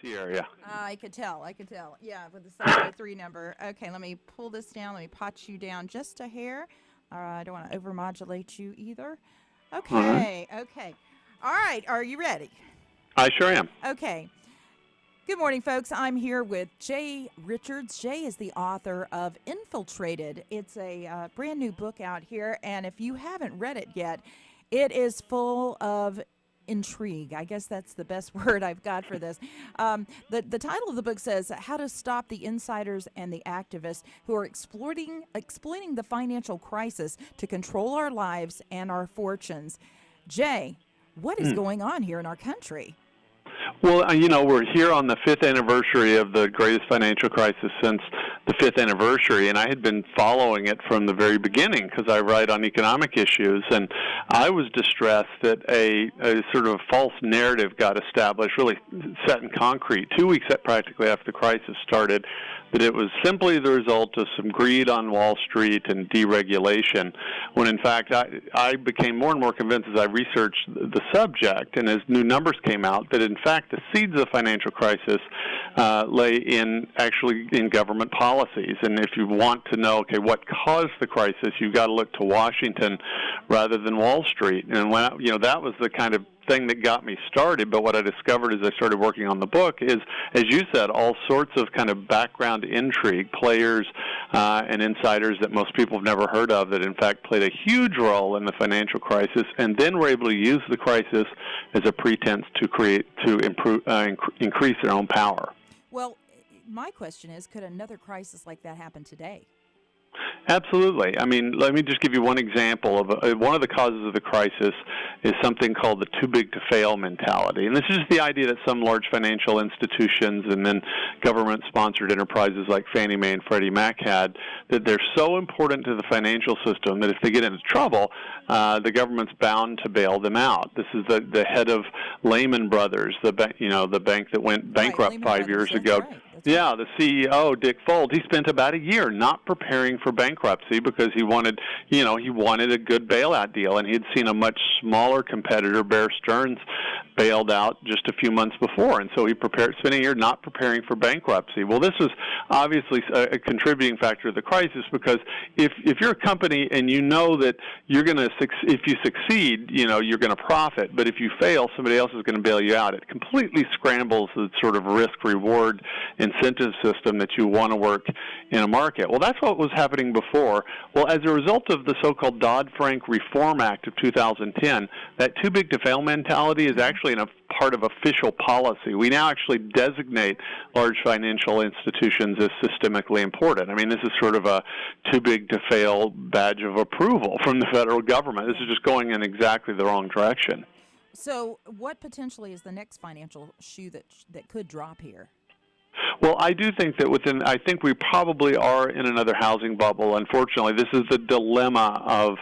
D.C. area. I could tell. I could tell. Yeah, with the 703 number. Okay, let me pull this down. Let me pot you down just a hair. I don't want to overmodulate you either. All right. Okay, okay. All right, are you ready? I sure am. Okay. Good morning, folks. I'm here with Jay Richards. Jay is the author of Infiltrated. It's a brand new book out here, and if you haven't read it yet, it is full of intrigue. I guess that's the best word I've got for this. The title of the book says How to Stop the Insiders and the Activists Who Are Exploiting the Financial Crisis to Control Our Lives and Our Fortunes. Jay, what is going on here in our country? Well, we're here on the fifth anniversary of the greatest financial crisis since the fifth anniversary, and I had been following it from the very beginning because I write on economic issues, and I was distressed that a sort of false narrative got established, really set in concrete, 2 weeks practically after the crisis started, that it was simply the result of some greed on Wall Street and deregulation, when in fact I became more and more convinced as I researched the subject and as new numbers came out that in fact the seeds of the financial crisis lay actually in government policies. And if you want to know, okay, what caused the crisis, you've got to look to Washington rather than Wall Street. And that was the kind of thing that got me started. But what I discovered as I started working on the book is, as you said, all sorts of kind of background intrigue, players and insiders that most people have never heard of that in fact played a huge role in the financial crisis, and then were able to use the crisis as a pretense to increase their own power. Well, my question is, could another crisis like that happen today? Absolutely. I mean, let me just give you one example of one of the causes of the crisis is something called the too big to fail mentality. And this is just the idea that some large financial institutions and then government-sponsored enterprises like Fannie Mae and Freddie Mac had, that they're so important to the financial system that if they get into trouble, the government's bound to bail them out. This is the head of Lehman Brothers, the bank that went bankrupt Lehman 5 years Brothers, ago. that's right. Yeah, the CEO, Dick Fold, he spent about a year not preparing for bankruptcy because he wanted a good bailout deal, and he'd seen a much smaller competitor, Bear Stearns, bailed out just a few months before, and so he spent a year not preparing for bankruptcy. Well, this was obviously a contributing factor to the crisis because if you're a company and you know that you're going to, if you succeed, you're going to profit, but if you fail, somebody else is going to bail you out. It completely scrambles the sort of risk-reward incentive system that you want to work in a market. Well, that's what was happening before. Well, as a result of the so-called Dodd-Frank Reform Act of 2010, that too big to fail mentality is actually a part of official policy. We now actually designate large financial institutions as systemically important. I mean, this is sort of a too big to fail badge of approval from the federal government. This is just going in exactly the wrong direction. So what potentially is the next financial shoe that could drop here? Well, I do think that I think we probably are in another housing bubble. Unfortunately, this is the dilemma of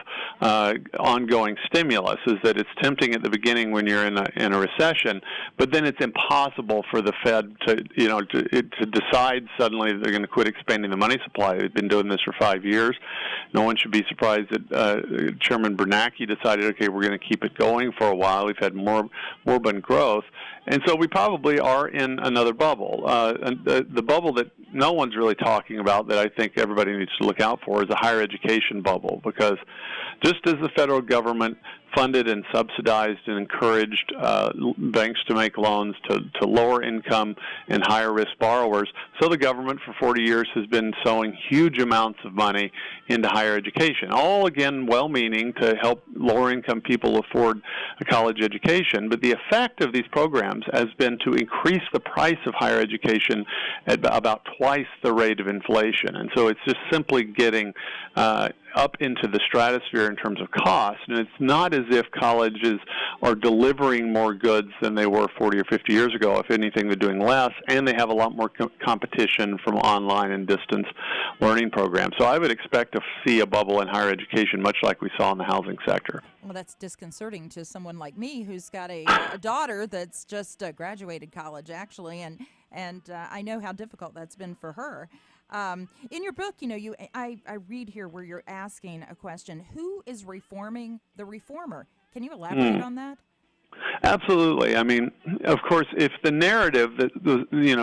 ongoing stimulus, is that it's tempting at the beginning when you're in a recession, but then it's impossible for the Fed to decide suddenly they're going to quit expanding the money supply. They've been doing this for 5 years. No one should be surprised that Chairman Bernanke decided, okay, we're going to keep it going for a while. We've had moribund growth. And so we probably are in another bubble. The bubble that no one's really talking about that I think everybody needs to look out for is a higher education bubble, because just as the federal government funded and subsidized and encouraged banks to make loans to lower income and higher risk borrowers, so the government for 40 years has been sowing huge amounts of money into higher education, all again well-meaning to help lower income people afford a college education. But the effect of these programs has been to increase the price of higher education at about twice the rate of inflation. And so it's just simply getting up into the stratosphere in terms of cost. And it's not as if colleges are delivering more goods than they were 40 or 50 years ago. If anything, they're doing less, and they have a lot more competition from online and distance learning programs. So I would expect to see a bubble in higher education, much like we saw in the housing sector. Well, that's disconcerting to someone like me who's got a daughter that's just graduated college, actually, and I know how difficult that's been for her. In your book, I read here where you're asking a question: who is reforming the reformer? Can you elaborate on that? Absolutely. I mean, of course, if the narrative that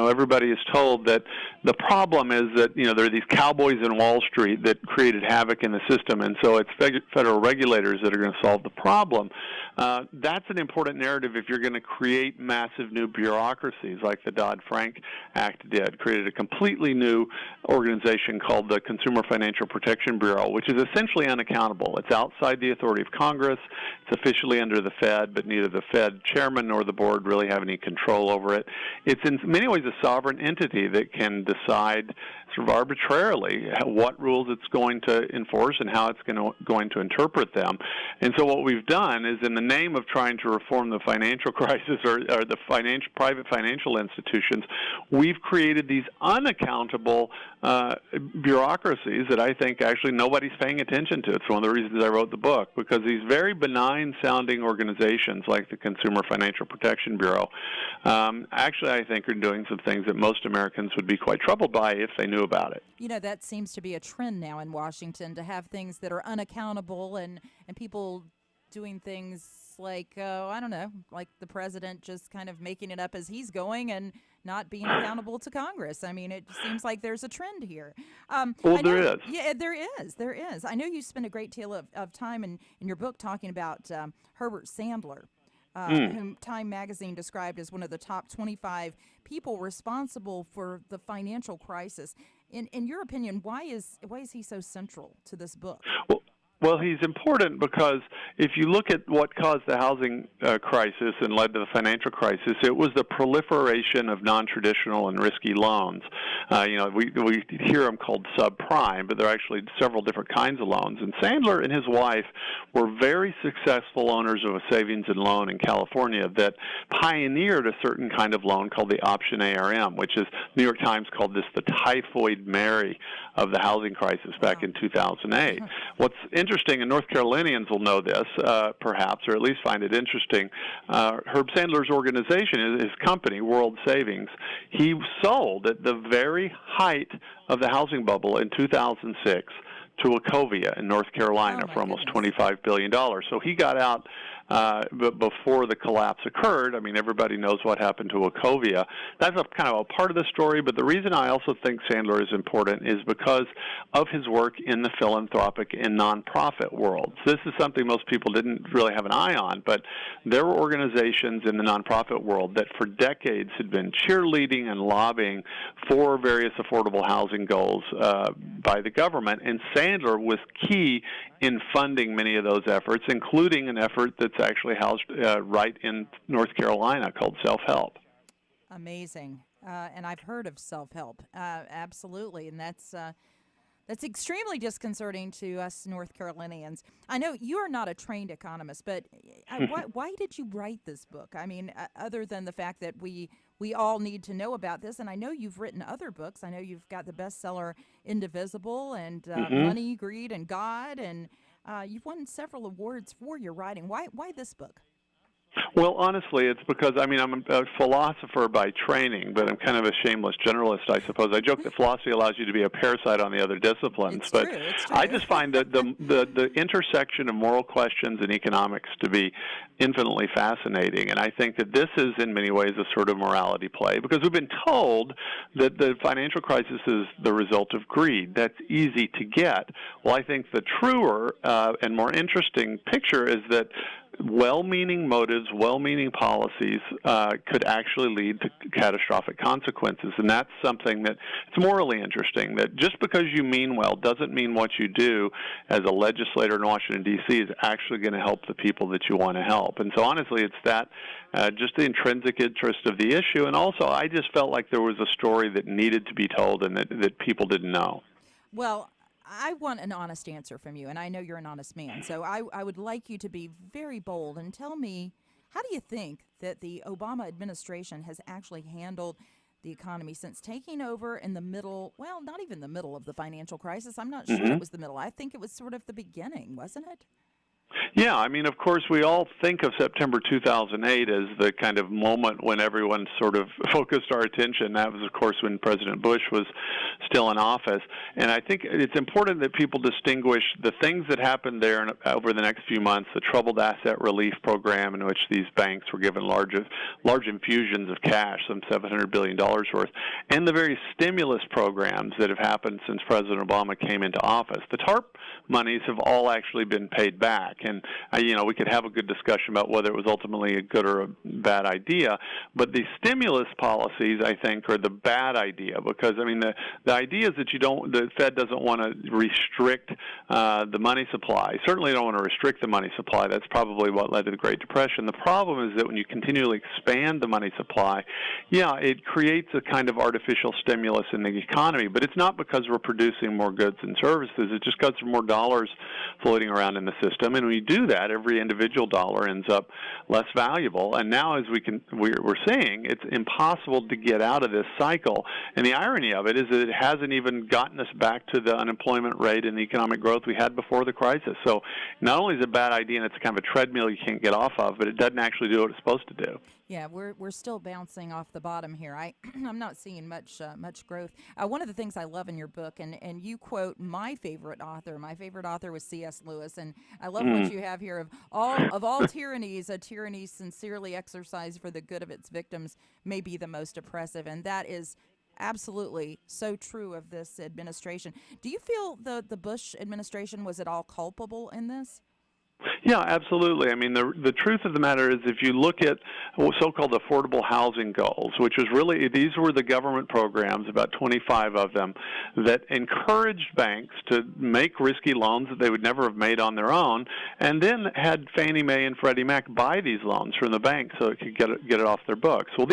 everybody is told that the problem is that there are these cowboys in Wall Street that created havoc in the system, and so it's federal regulators that are going to solve the problem. That's an important narrative if you're going to create massive new bureaucracies like the Dodd-Frank Act did. Created a completely new organization called the Consumer Financial Protection Bureau, which is essentially unaccountable. It's outside the authority of Congress. It's officially under the Fed, but neither the Fed chairman nor the board really have any control over it. It's in many ways a sovereign entity that can decide sort of arbitrarily what rules it's going to enforce and how it's going to interpret them. And so what we've done is, in the name of trying to reform the financial crisis or the private financial institutions, we've created these unaccountable bureaucracies that I think actually nobody's paying attention to. It's one of the reasons I wrote the book, because these very benign-sounding organizations like the Consumer Financial Protection Bureau actually, I think, are doing some things that most Americans would be quite troubled by if they knew about it. That seems to be a trend now in Washington, to have things that are unaccountable and people doing things like, I don't know, like the president just kind of making it up as he's going and not being accountable to Congress. I mean, it seems like there's a trend here. There is. Yeah, there is. I know you spend a great deal of time in your book talking about Herbert Sandler, whom Time magazine described as one of the top 25 people responsible for the financial crisis. In your opinion, why is he so central to this book? Well, he's important because if you look at what caused the housing crisis and led to the financial crisis, it was the proliferation of non-traditional and risky loans. We hear them called subprime, but there are actually several different kinds of loans. And Sandler and his wife were very successful owners of a savings and loan in California that pioneered a certain kind of loan called the option ARM, which is, New York Times called this the typhoid Mary of the housing crisis back in 2008. What's interesting, and North Carolinians will know this, perhaps, or at least find it interesting, Herb Sandler's organization, his company, World Savings, he sold at the very height of the housing bubble in 2006 to Wachovia in North Carolina for almost $25 billion. So he got out before the collapse occurred. I mean, everybody knows what happened to Wachovia. That's kind of a part of the story, but the reason I also think Sandler is important is because of his work in the philanthropic and nonprofit worlds. This is something most people didn't really have an eye on, but there were organizations in the nonprofit world that for decades had been cheerleading and lobbying for various affordable housing goals by the government, and Sandler was key in funding many of those efforts, including an effort that's actually housed right in North Carolina called Self-Help. Amazing. And I've heard of Self-Help. Absolutely. And that's extremely disconcerting to us North Carolinians. I know you are not a trained economist, but why did you write this book? I mean, other than the fact that we all need to know about this, and I know you've written other books. I know you've got the bestseller Indivisible and Money, Greed, and God, and you've won several awards for your writing. Why this book? Well, honestly, it's because, I'm a philosopher by training, but I'm kind of a shameless generalist, I suppose. I joke that philosophy allows you to be a parasite on the other disciplines, It's but true. I just find that the intersection of moral questions and economics to be infinitely fascinating, and I think that this is, in many ways, a sort of morality play, because we've been told that the financial crisis is the result of greed. That's easy to get. Well, I think the truer and more interesting picture is that well-meaning motives, well-meaning policies could actually lead to catastrophic consequences. And that's something that it's morally interesting, that just because you mean well doesn't mean what you do as a legislator in Washington, D.C. is actually going to help the people that you want to help. And so honestly, it's that, just the intrinsic interest of the issue. And also, I just felt like there was a story that needed to be told and that people didn't know. Well, I want an honest answer from you, and I know you're an honest man, so I would like you to be very bold and tell me, how do you think that the Obama administration has actually handled the economy since taking over in the middle, well, not even the middle of the financial crisis. I'm not sure it was the middle. I think it was sort of the beginning, wasn't it? Yeah, I mean, of course, we all think of September 2008 as the kind of moment when everyone sort of focused our attention. That was, of course, when President Bush was still in office. And I think it's important that people distinguish the things that happened there over the next few months, the Troubled Asset Relief Program, in which these banks were given large infusions of cash, some $700 billion worth, and the various stimulus programs that have happened since President Obama came into office. The TARP monies have all actually been paid back. And, we could have a good discussion about whether it was ultimately a good or a bad idea. But the stimulus policies, I think, are the bad idea because, I mean, the idea is that the Fed doesn't want to restrict the money supply. Certainly don't want to restrict the money supply. That's probably what led to the Great Depression. The problem is that when you continually expand the money supply, it creates a kind of artificial stimulus in the economy. But it's not because we're producing more goods and services. It's just because there are more dollars floating around in the system. And when you do that, every individual dollar ends up less valuable. And now, as we're seeing, it's impossible to get out of this cycle. And the irony of it is that it hasn't even gotten us back to the unemployment rate and the economic growth we had before the crisis. So not only is it a bad idea and it's kind of a treadmill you can't get off of, but it doesn't actually do what it's supposed to do. Yeah, we're still bouncing off the bottom here. I'm not seeing much growth. One of the things I love in your book, and you quote my favorite author. My favorite author was C.S. Lewis, and I love what you have here of all tyrannies, a tyranny sincerely exercised for the good of its victims may be the most oppressive, and that is absolutely so true of this administration. Do you feel the Bush administration was at all culpable in this? Yeah, absolutely. I mean, the truth of the matter is if you look at so-called affordable housing goals, which was really, these were the government programs, about 25 of them, that encouraged banks to make risky loans that they would never have made on their own, and then had Fannie Mae and Freddie Mac buy these loans from the bank so it could get it off their books. Well,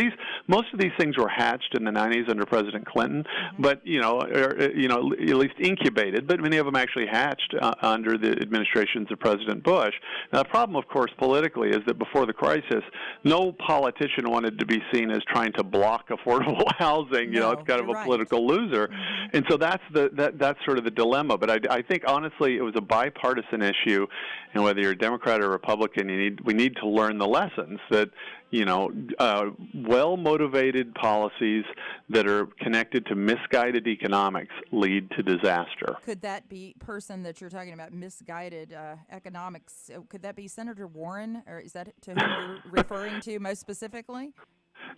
most of these things were hatched in the 90s under President Clinton, but, at least incubated, but many of them actually hatched under the administrations of President Bush. Now, the problem, of course, politically is that before the crisis, no politician wanted to be seen as trying to block affordable housing. It's kind of a political loser. And so that's sort of the dilemma. But I think, honestly, it was a bipartisan issue. And whether you're a Democrat or Republican, we need to learn the lessons that, well-motivated policies that are connected to misguided economics lead to disaster. Could that be person that you're talking about, misguided economics, could that be Senator Warren, or is that to whom you're referring to most specifically?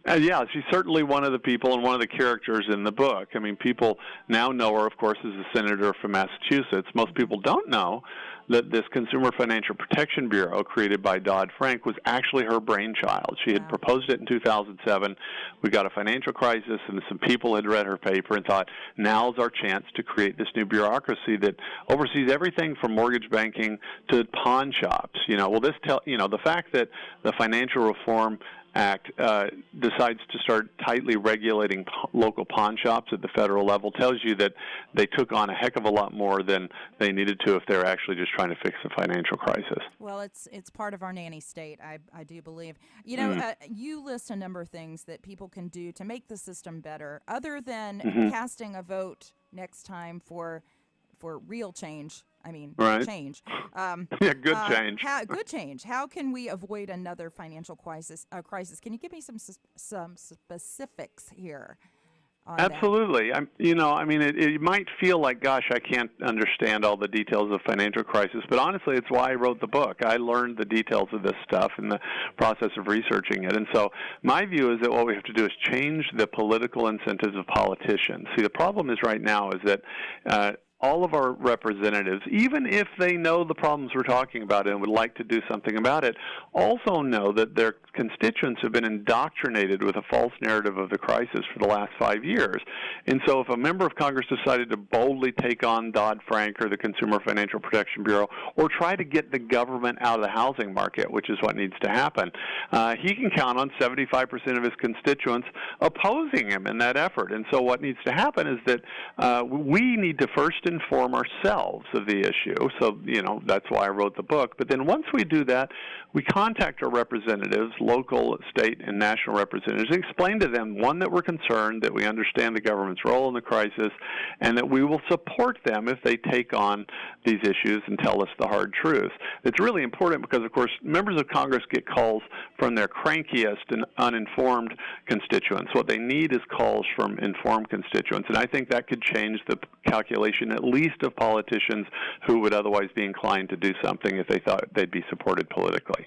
Yeah, she's certainly one of the people and one of the characters in the book. I mean, people now know her, of course, as a senator from Massachusetts. Most people don't know that this Consumer Financial Protection Bureau created by Dodd-Frank was actually her brainchild. She had proposed it in 2007. We got a financial crisis, and some people had read her paper and thought, now's our chance to create this new bureaucracy that oversees everything from mortgage banking to pawn shops. The fact that the Financial Reform Act decides to start tightly regulating local pawn shops at the federal level tells you that they took on a heck of a lot more than they needed to if they were actually just trying to fix the financial crisis. Well, it's part of our nanny state, I do believe. You list a number of things that people can do to make the system better, other than casting a vote next time for real change. Change. Good change. Good change. How can we avoid another financial crisis? Can you give me some specifics here? Absolutely. It might feel like, gosh, I can't understand all the details of financial crisis, but honestly, it's why I wrote the book. I learned the details of this stuff in the process of researching it. And so my view is that what we have to do is change the political incentives of politicians. See, the problem is right now is that all of our representatives, even if they know the problems we're talking about and would like to do something about it, also know that their constituents have been indoctrinated with a false narrative of the crisis for the last 5 years. And so if a member of Congress decided to boldly take on Dodd-Frank or the Consumer Financial Protection Bureau or try to get the government out of the housing market, which is what needs to happen, he can count on 75% of his constituents opposing him in that effort. And so what needs to happen is that we need to first inform ourselves of the issue. So, that's why I wrote the book. But then once we do that, we contact our representatives, local, state, and national representatives, and explain to them, one, that we're concerned, that we understand the government's role in the crisis, and that we will support them if they take on these issues and tell us the hard truth. It's really important because, of course, members of Congress get calls from their crankiest and uninformed constituents. What they need is calls from informed constituents, and I think that could change the calculation, at least of politicians who would otherwise be inclined to do something if they thought they'd be supported politically.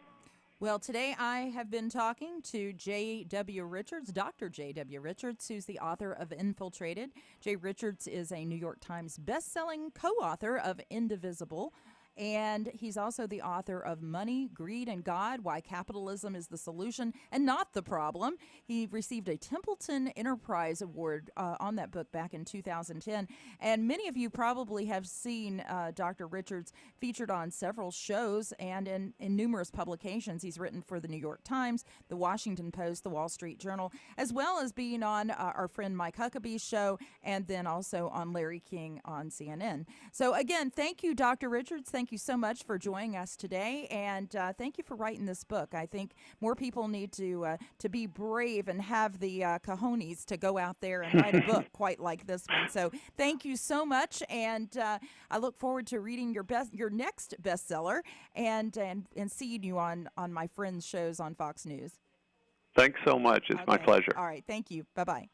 Well, today I have been talking to J.W. Richards, Dr. J.W. Richards, who's the author of Infiltrated. Jay Richards is a New York Times best-selling co-author of Indivisible, and he's also the author of Money, Greed, and God, Why Capitalism is the Solution and Not the Problem. He received a Templeton Enterprise Award on that book back in 2010. And many of you probably have seen Dr. Richards featured on several shows and in numerous publications. He's written for the New York Times, the Washington Post, the Wall Street Journal, as well as being on our friend Mike Huckabee's show, and then also on Larry King on CNN. So again, thank you, Dr. Richards. Thank you so much for joining us today, and thank you for writing this book. I think more people need to be brave and have the cojones to go out there and write a book quite like this one. So thank you so much, and I look forward to reading your next bestseller and seeing you on my friends' shows on Fox News. Thanks so much. It's my pleasure. All right. Thank you. Bye-bye.